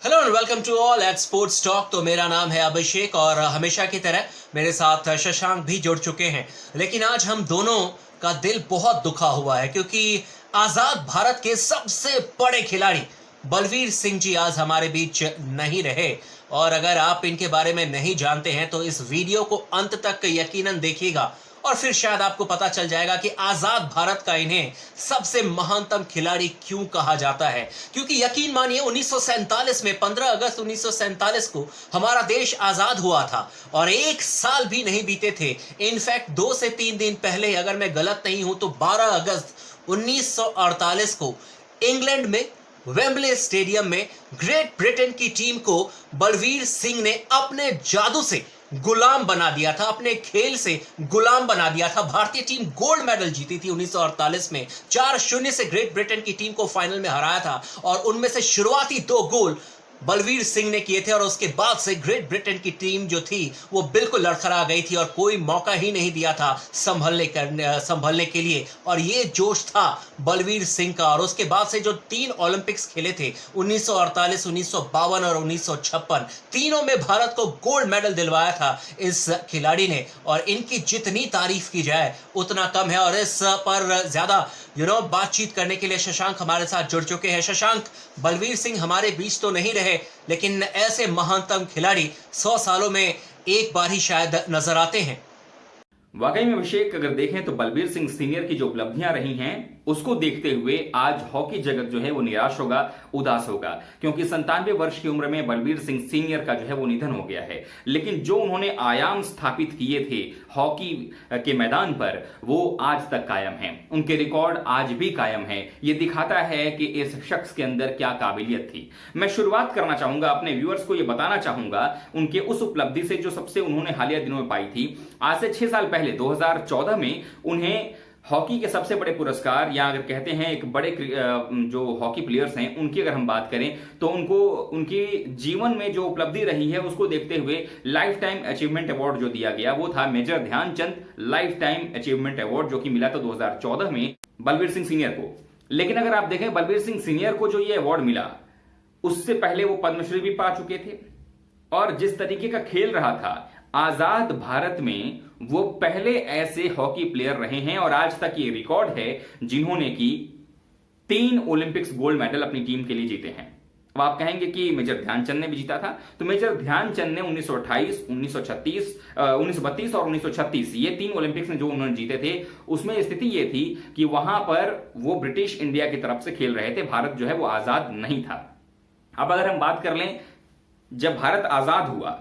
Hello and welcome to all at sports talk. तो मेरा नाम है अभिषेक और हमेशा की तरह मेरे साथ शशांक भी जुड़ चुके हैं। लेकिन आज हम दोनों का दिल बहुत दुखा हुआ है क्योंकि आजाद भारत के सबसे बड़े खिलाड़ी बलवीर सिंह जी आज हमारे बीच नहीं रहे। और अगर आप इनके बारे में नहीं जानते हैं तो इस वीडियो को अंत तक यकीनन देखिएगा और फिर शायद आपको पता चल जाएगा कि आजाद भारत का इन्हें सबसे महानतम खिलाड़ी क्यों कहा जाता है। क्योंकि यकीन मानिए 1947 में 15 अगस्त 1947 को हमारा देश आजाद हुआ था और एक साल भी नहीं बीते थे। इनफैक्ट 2 से 3 दिन पहले, अगर मैं गलत नहीं हूं तो 12 अगस्त 1948 को इंग्लैंड में वेम्बले स्टेडियम में ग्रेट ब्रिटेन की टीम को बलवीर सिंह ने अपने जादू से गुलाम बना दिया था, अपने खेल से गुलाम बना दिया था। भारतीय टीम गोल्ड मेडल जीती थी 1948 में, 4-0 से ग्रेट ब्रिटेन की टीम को फाइनल में हराया था और उनमें से शुरुआती 2 गोल बलवीर सिंह ने किए थे। और उसके बाद से ग्रेट ब्रिटेन की टीम जो थी वो बिल्कुल लड़खड़ा गई थी और कोई मौका ही नहीं दिया था संभलने के लिए। और ये जोश था बलवीर सिंह का। और उसके बाद से जो 3 ओलंपिक्स खेले थे 1948, 1952 और 1956, तीनों में भारत को गोल्ड मेडल दिलवाया था इस खिलाड़ी ने। और इनकी जितनी तारीफ की जाए उतना कम है। और इस पर ज्यादा बातचीत करने के लिए शशांक हमारे साथ जुड़ चुके हैं। शशांक, बलवीर सिंह हमारे बीच तो नहीं रहे लेकिन ऐसे महानतम खिलाड़ी 100 सालों में एक बार ही शायद नजर आते हैं। वाकई में अभिषेक, अगर देखें तो बलबीर सिंह सीनियर की जो उपलब्धियां रही हैं उसको देखते हुए आज हॉकी जगत जो है वो निराश होगा, उदास होगा, क्योंकि 97 वर्ष की उम्र में बलबीर सिंह सीनियर का जो है वो निधन हो गया है। लेकिन जो उन्होंने आयाम स्थापित किए थे हॉकी के मैदान पर वो आज तक कायम हैं। उनके रिकॉर्ड आज भी कायम है। ये दिखाता है कि इस शख्स के अंदर क्या काबिलियत थी। मैं शुरुआत करना चाहूंगा, अपने व्यूअर्स को ये बताना चाहूंगा उनके उस उपलब्धि से जो सबसे उन्होंने हालिया दिनों में पाई थी। आज से 6 साल पहले 2014 में उन्हें हॉकी के सबसे बड़े पुरस्कार, या अगर कहते हैं एक बड़े जो हॉकी प्लेयर्स हैं उनकी अगर हम बात करें तो उनको उनकी जीवन में जो उपलब्धि रही है उसको देखते हुए लाइफ टाइम अचीवमेंट अवार्ड जो दिया गया वो था major Dhyan Chand lifetime achievement award, जो कि मिला था 2014 में बलबीर सिंह सीनियर को। लेकिन अगर आप देखें बलबीर सिंह सीनियर को जो ये अवार्ड मिला उससे पहले वो पद्मश्री भी पा चुके थे। और जिस तरीके का खेल रहा था आजाद भारत में, वो पहले ऐसे हॉकी प्लेयर रहे हैं। और आज तक ये रिकॉर्ड है जिन्होंने की 3 ओलंपिक्स गोल्ड मेडल अपनी टीम के लिए जीते हैं। अब आप कहेंगे कि मेजर ध्यानचंद ने भी जीता था, तो मेजर ध्यानचंद ने 1928, 1936, 1932 और 1936 ये 3 ओलंपिक्स में जो उन्होंने जीते थे उसमें स्थिति ये थी कि वहां पर वो ब्रिटिश इंडिया की तरफ से खेल रहे थे। भारत जो है वो आजाद नहीं था। अब अगर हम बात कर लें जब भारत आजाद हुआ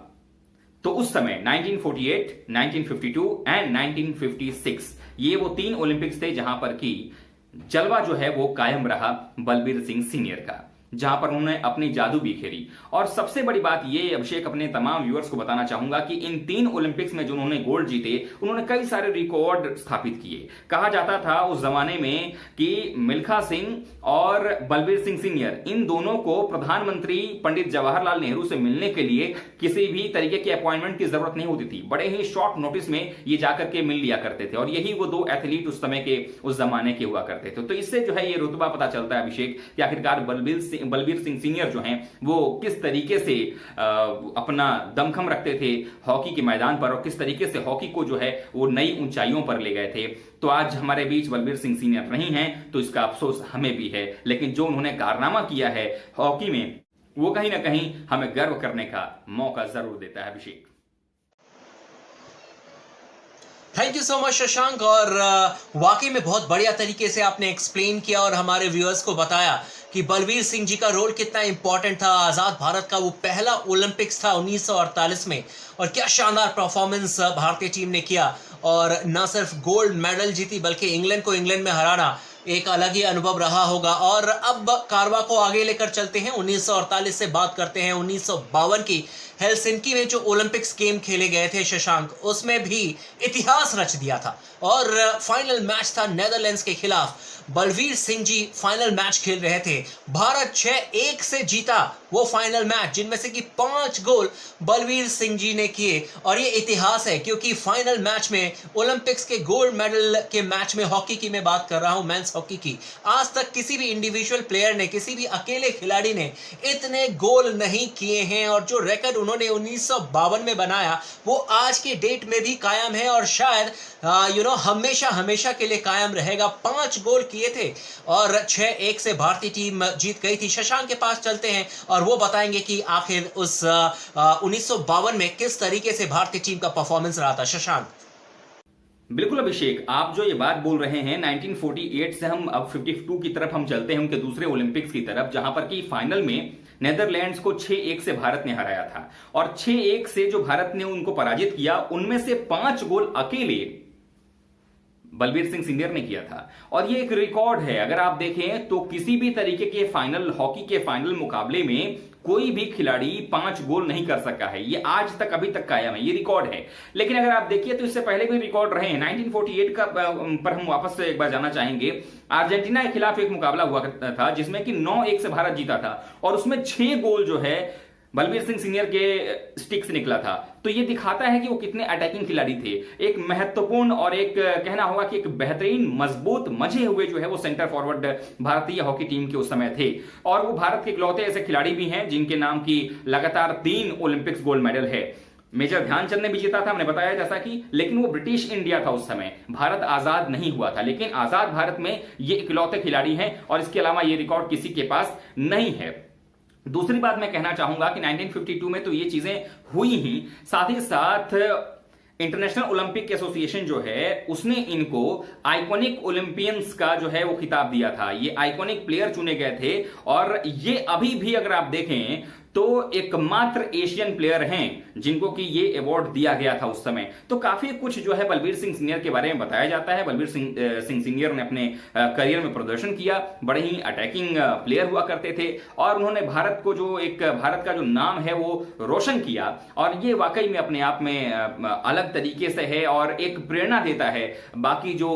तो उस समय 1948, 1952 एंड 1956 ये वो 3 ओलंपिक्स थे जहां पर की जलवा जो है वो कायम रहा बलबीर सिंह सीनियर का, जहां पर उन्होंने अपनी जादू बिखेरी। और सबसे बड़ी बात ये अभिषेक, अपने तमाम व्यूअर्स को बताना चाहूंगा कि इन 3 ओलंपिक्स में जो उन्होंने गोल्ड जीते उन्होंने कई सारे रिकॉर्ड स्थापित किए। कहा जाता था उस जमाने में कि मिल्खा सिंह और बलबीर सिंह सीनियर इन दोनों को प्रधानमंत्री पंडित जवाहरलाल नेहरू से मिलने के लिए किसी भी तरीके की अपॉइंटमेंट की जरूरत नहीं होती थी। बड़े ही शॉर्ट नोटिस में ये जाकर के मिल लिया करते थे। और यही वो 2 एथलीट उस समय के, उस जमाने के हुआ करते थे। तो इससे जो है ये रुतबा पता चलता है अभिषेक कि आखिरकार बलबीर सिंह सीनियर जो हैं वो किस तरीके से अपना दमखम रखते थे हॉकी के मैदान पर और किस तरीके से हॉकी को जो है वो नई ऊंचाइयों पर ले गए थे। तो आज हमारे बीच बलबीर सिंह सीनियर नहीं हैं तो इसका अफसोस हमें भी है, लेकिन जो उन्होंने कारनामा किया है हॉकी में वो कहीं ना कहीं हमें गर्व करने का मौका जरूर देता है Abhishek. Thank you so much Shashank. और वाकई में बहुत बढ़िया तरीके से आपने एक्सप्लेन किया और हमारे व्यूअर्स को बताया कि बलवीर सिंह जी का रोल कितना इंपॉर्टेंट था। आजाद भारत का वो पहला ओलंपिक्स था 1948 में और क्या शानदार परफॉर्मेंस भारतीय टीम ने किया। और न सिर्फ गोल्ड मेडल जीती बल्कि इंग्लैंड को इंग्लैंड में हराना एक अलग ही अनुभव रहा होगा। और अब कारवा को आगे लेकर चलते हैं, 1948 से बात करते हैं। 1952 की हेलसिंकी में जो ओलंपिक्स गेम खेले गए थे शशांक, उसमें भी इतिहास रच दिया था। और फाइनल मैच था नेदरलैंड्स के खिलाफ। बलवीर सिंह जी फाइनल मैच खेल रहे थे। भारत 6-1 से जीता वो फाइनल मैच, जिनमें से कि 5 गोल बलवीर सिंह जी ने किए। और ये इतिहास है क्योंकि फाइनल मैच में ओलंपिक्स के गोल्ड मेडल के मैच में हॉकी की मैं बात कर रहा हूं, मेंस वुमेन्स हॉकी की। आज तक किसी भी इंडिविजुअल प्लेयर ने, किसी भी अकेले खिलाड़ी ने इतने गोल नहीं किए हैं, और जो रिकॉर्ड उन्होंने 1952 में बनाया वो आज के डेट में भी कायम है और शायद हमेशा हमेशा के लिए कायम रहेगा। 5 गोल किए थे और 6-1 से भारतीय टीम जीत गई थी। शशांक के पास चलते हैं और वो बताएंगे कि आखिर उस 1952 में किस तरीके से भारतीय टीम का परफॉर्मेंस रहा था। शशांक। बिल्कुल अभिषेक, आप जो ये बात बोल रहे हैं 1948 से हम अब 52 की तरफ हम चलते हैं, उनके दूसरे ओलंपिक्स की तरफ, जहां पर कि फाइनल में नेदरलैंड्स को 6-1 से भारत ने हराया था। और 6-1 से जो भारत ने उनको पराजित किया, उनमें से 5 गोल अकेले बलबीर सिंह सीनियर ने किया था। और ये एक रिकॉर्ड है, अगर आप देखें तो किसी भी तरीके के फाइनल, हॉकी के फाइनल मुकाबले में कोई भी खिलाड़ी 5 गोल नहीं कर सका है। ये आज तक, अभी तक कायम है, ये रिकॉर्ड है। लेकिन अगर आप देखिए तो इससे पहले भी रिकॉर्ड रहे हैं। 1948 का पर हम वापस से एक बार जाना चाहेंगे। अर्जेंटीना के खिलाफ एक मुकाबला हुआ था जिसमें कि 9-1 से भारत जीता था, और उसमें 6 गोल जो है बलबीर सिंह सीनियर के स्टिक से निकला था। तो ये दिखाता है कि वो कितने अटैकिंग खिलाड़ी थे। एक महत्वपूर्ण और एक कहना होगा कि एक बेहतरीन, मजबूत, मजे हुए जो है वो सेंटर फॉरवर्ड भारतीय हॉकी टीम के उस समय थे। और वो भारत के इकलौते ऐसे खिलाड़ी भी हैं जिनके नाम की लगातार 3 ओलंपिक्स गोल्ड मेडल है। मेजर ध्यानचंद ने भी जीता था, हमने बताया जैसा कि, लेकिन वो ब्रिटिश इंडिया था उस समय, भारत आजाद नहीं हुआ था। लेकिन आजाद भारत में ये इकलौते खिलाड़ी हैं और इसके अलावा ये रिकॉर्ड किसी के पास नहीं है। दूसरी बात मैं कहना चाहूंगा कि 1952 में तो ये चीजें हुई ही, साथ ही साथ इंटरनेशनल ओलंपिक एसोसिएशन जो है उसने इनको आइकॉनिक ओलंपियंस का जो है वो खिताब दिया था। ये आइकॉनिक प्लेयर चुने गए थे और ये अभी भी अगर आप देखें तो एकमात्र एशियन प्लेयर हैं जिनको कि ये अवार्ड दिया गया था उस समय। तो काफी कुछ जो है बलबीर सिंह सीनियर के बारे में बताया जाता है। बलबीर सिंह सीनियर ने अपने करियर में प्रदर्शन किया, बड़े ही अटैकिंग प्लेयर हुआ करते थे और उन्होंने भारत को जो एक, भारत का जो नाम है वो रोशन किया। और ये वाकई में अपने आप में अलग तरीके से है और एक प्रेरणा देता है बाकी जो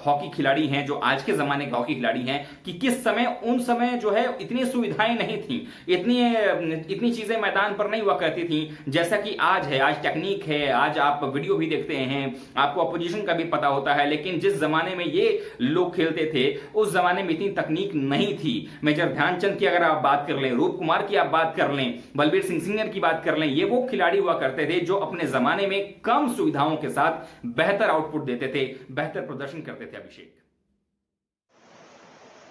हॉकी खिलाड़ी हैं, जो आज के जमाने के हॉकी खिलाड़ी हैं, कि किस समय, उन समय जो है इतनी सुविधाएं नहीं थी, इतनी चीजें मैदान पर नहीं हुआ करती थी जैसा कि आज है। आज टेक्निक है, आज आप वीडियो भी देखते हैं, आपको अपोजिशन का भी पता होता है। लेकिन जिस जमाने में ये लोग खेलते थे उस जमाने में इतनी तकनीक नहीं थी। मेजर ध्यानचंद की अगर आप बात कर लें, रूप कुमार की आप बात कर लें, बलबीर सिंह सीनियर की बात कर लें, ये वो खिलाड़ी हुआ करते थे जो अपने जमाने में कम सुविधाओं के साथ बेहतर आउटपुट देते थे, बेहतर प्रदर्शन करते थे। अभिषेक,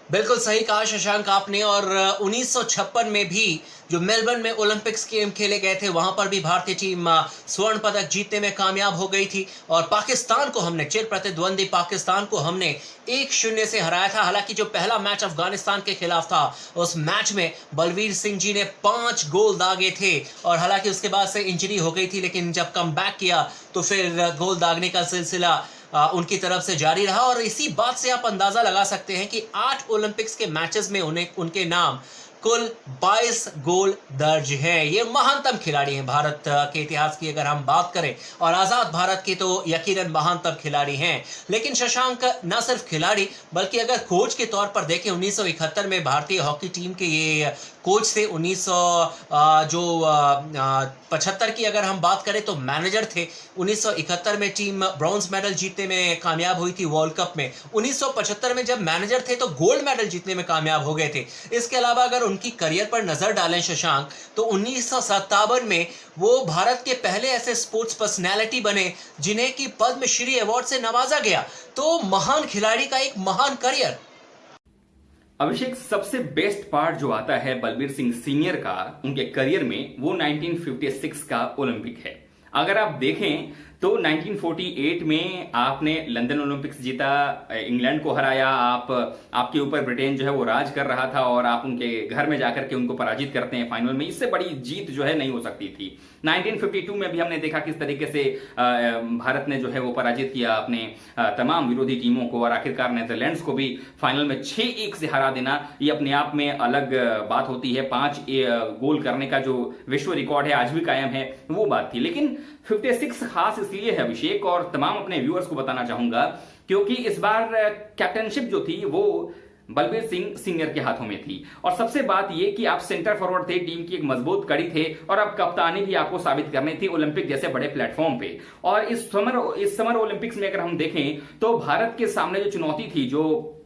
बिल्कुल सही कहा शशांक आपने। और 1956 में भी जो मेलबर्न में ओलंपिक्स गेम खेले गए थे वहां पर भी भारतीय टीम स्वर्ण पदक जीतने में कामयाब हो गई थी और पाकिस्तान को हमने, चिर प्रतिद्वंदी पाकिस्तान को हमने 1-0 से हराया था। हालांकि जो पहला मैच अफगानिस्तान के खिलाफ था उस मैच में बलबीर सिंह जी ने 5 गोल दागे थे और हालांकि उसके बाद से इंजरी हो गई थी, लेकिन जब कम बैक किया तो फिर गोल दागने का सिलसिला उनकी तरफ से जारी रहा। और इसी बात से आप अंदाजा लगा सकते हैं कि 8 ओलंपिक्स के मैचेस में उनके नाम कुल 22 गोल दर्ज हैं। ये महानतम खिलाड़ी हैं भारत के इतिहास की अगर हम बात करें, और आजाद भारत की तो यकीनन महानतम खिलाड़ी हैं। लेकिन शशांक न सिर्फ खिलाड़ी बल्कि अगर कोच के तौर पर देखें, 1971 में भारतीय हॉकी टीम के ये कोच थे। 1975 की अगर हम बात करें तो मैनेजर थे। 1971 में टीम ब्रॉन्ज मेडल जीतने में कामयाब हुई थी वर्ल्ड कप में। 1975 में जब मैनेजर थे तो गोल्ड मेडल जीतने में कामयाब हो गए थे। इसके अलावा अगर उनकी करियर पर नजर डालें शशांक, तो 1957 में वो भारत के पहले ऐसे स्पोर्ट्स पर्सनैलिटी बने जिन्हें कि पद्मश्री अवार्ड से नवाजा गया। तो महान खिलाड़ी का एक महान करियर। अभिषेक, सबसे बेस्ट पार्ट जो आता है बलबीर सिंह सीनियर का उनके करियर में, वो 1956 का ओलंपिक है। अगर आप देखें तो 1948 में आपने लंदन ओलंपिक्स जीता, इंग्लैंड को हराया, आपके ऊपर ब्रिटेन जो है वो राज कर रहा था और आप उनके घर में जाकर के उनको पराजित करते हैं फाइनल में। इससे बड़ी जीत जो है नहीं हो सकती थी। 1952 में भी हमने देखा किस तरीके से भारत ने जो है वो पराजित किया अपने तमाम विरोधी टीमों को और आखिरकार नेदरलैंड्स को भी फाइनल में 6-1 से हरा देना, ये अपने आप में अलग बात होती है। 5 गोल करने का जो विश्व रिकॉर्ड है आज भी कायम है, वो बात थी। लेकिन 56 खास इसलिए है अभिषेक, और तमाम अपने व्यूअर्स को बताना चाहूंगा, क्योंकि इस बार कैप्टनशिप जो थी वो बलबीर सिंह सीनियर के हाथों में थी। और सबसे बात यह कि आप सेंटर फॉरवर्ड थे, टीम की एक मजबूत कड़ी थे और अब कप्तानी भी आपको साबित करनी थी ओलंपिक जैसे बड़े प्लेटफॉर्म पे। और इस समर ओलंपिक्स में अगर हम देखें तो भारत के सामने जो चुनौती थी, जो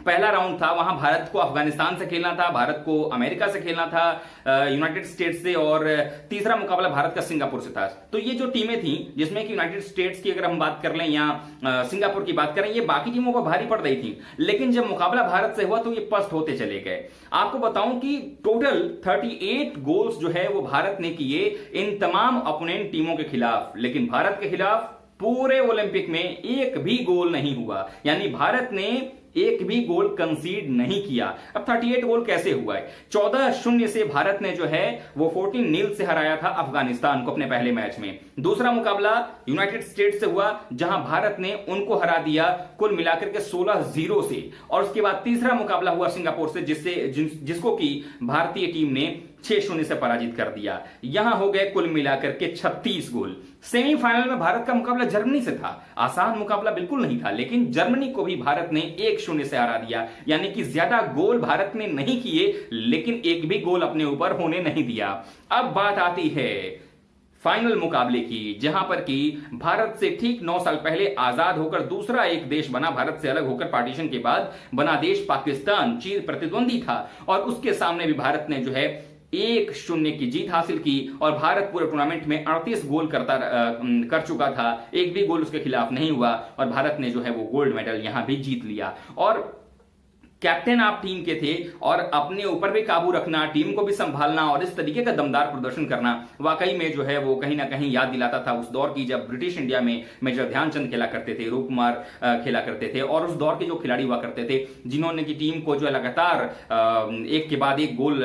पहला राउंड था, वहां भारत को अफगानिस्तान से खेलना था, भारत को अमेरिका से खेलना था, यूनाइटेड स्टेट्स से, और तीसरा मुकाबला भारत का सिंगापुर से था। तो ये जो टीमें थी, जिसमें कि यूनाइटेड स्टेट्स की अगर हम बात कर लें या सिंगापुर की बात करें, ये बाकी टीमों पर भारी पड़ रही थी, लेकिन जब मुकाबला भारत से हुआ तो ये पस्त होते चले गए। आपको बताऊं कि टोटल 38 गोल्स जो है वो भारत ने किए इन तमाम अपोनेंट टीमों के खिलाफ, लेकिन भारत के खिलाफ पूरे ओलंपिक में एक भी गोल नहीं हुआ, यानी भारत ने एक भी गोल कंसीड नहीं किया। अब 38 गोल कैसे हुआ है? 14-0 से भारत ने जो है वो 14-0 से हराया था अफगानिस्तान को अपने पहले मैच में। दूसरा मुकाबला यूनाइटेड स्टेट्स से हुआ, जहां भारत ने उनको हरा दिया कुल मिलाकर के 16-0 से, और उसके बाद तीसरा मुकाबला हुआ सिंगापुर से, जिसको की भारतीय टीम ने 6-0 से पराजित कर दिया। यहां हो गए कुल मिलाकर के 36 गोल। सेमीफाइनल में भारत का मुकाबला जर्मनी से था, आसान मुकाबला बिल्कुल नहीं था, लेकिन जर्मनी को भी भारत ने 1-0 से हरा दिया, यानी कि ज्यादा गोल भारत ने नहीं किए, लेकिन एक भी गोल अपने ऊपर होने नहीं दिया। अब बात आती है फाइनल मुकाबले की, जहां पर कि भारत से ठीक 9 साल पहले आजाद होकर दूसरा एक देश बना, भारत से अलग होकर पार्टीशन के बाद बना देश पाकिस्तान चिर प्रतिद्वंदी था, और उसके सामने भी भारत ने जो है 1-0 की जीत हासिल की, और भारत पूरे टूर्नामेंट में 38 गोल कर चुका था, एक भी गोल उसके खिलाफ नहीं हुआ, और भारत ने जो है वो गोल्ड मेडल यहां भी जीत लिया। और कैप्टन आप टीम के थे, और अपने ऊपर भी काबू रखना, टीम को भी संभालना और इस तरीके का दमदार प्रदर्शन करना वाकई में जो है वो कहीं ना कहीं याद दिलाता था उस दौर की, जब ब्रिटिश इंडिया में मेजर ध्यानचंद खेला करते थे, रूप कुमार खेला करते थे, और उस दौर के जो खिलाड़ी हुआ करते थे, जिन्होंने की टीम को जो है लगातार एक के बाद एक गोल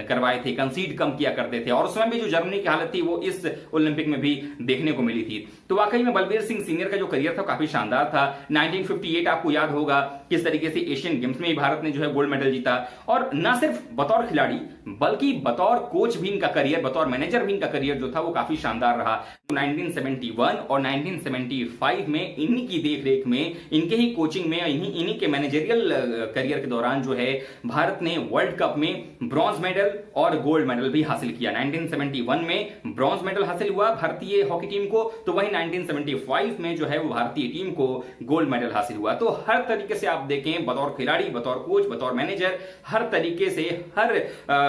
करवाए थे, कंसीड कम किया करते थे, और उस समय भी जो जर्मनी की हालत थी वो इस ओलंपिक में भी देखने को मिली थी। तो वाकई में बलबीर सिंह सीनियर का जो करियर था काफी शानदार था। 1958 आपको याद होगा किस तरीके से एशियन गेम्स में भारत ने जो है गोल्ड मेडल जीता, और न सिर्फ बतौर खिलाड़ी बल्कि बतौर कोच भी इनका करियर, बतौर मैनेजर भी इनका करियर जो था वो काफी शानदार रहा। 1971 और 1975 में इन्हीं की देखरेख में, इनके ही कोचिंग में, इन्हीं के मैनेजरियल करियर के दौरान जो है भारत ने वर्ल्ड कप में ब्रॉन्ज मेडल और गोल्ड मेडल भी हासिल किया। 1971 में ब्रॉन्ज मेडल हासिल हुआ भारतीय हॉकी टीम को, तो वहीं 1975 में जो है वो भारतीय टीम को गोल्ड मेडल हासिल हुआ। तो हर तरीके से आप देखें, बतौर खिलाड़ी, बतौर कोच, बतौर मैनेजर, हर तरीके से हर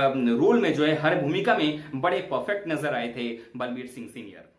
रोल में जो है, हर भूमिका में बड़े परफेक्ट नजर आए थे बलबीर सिंह सीनियर।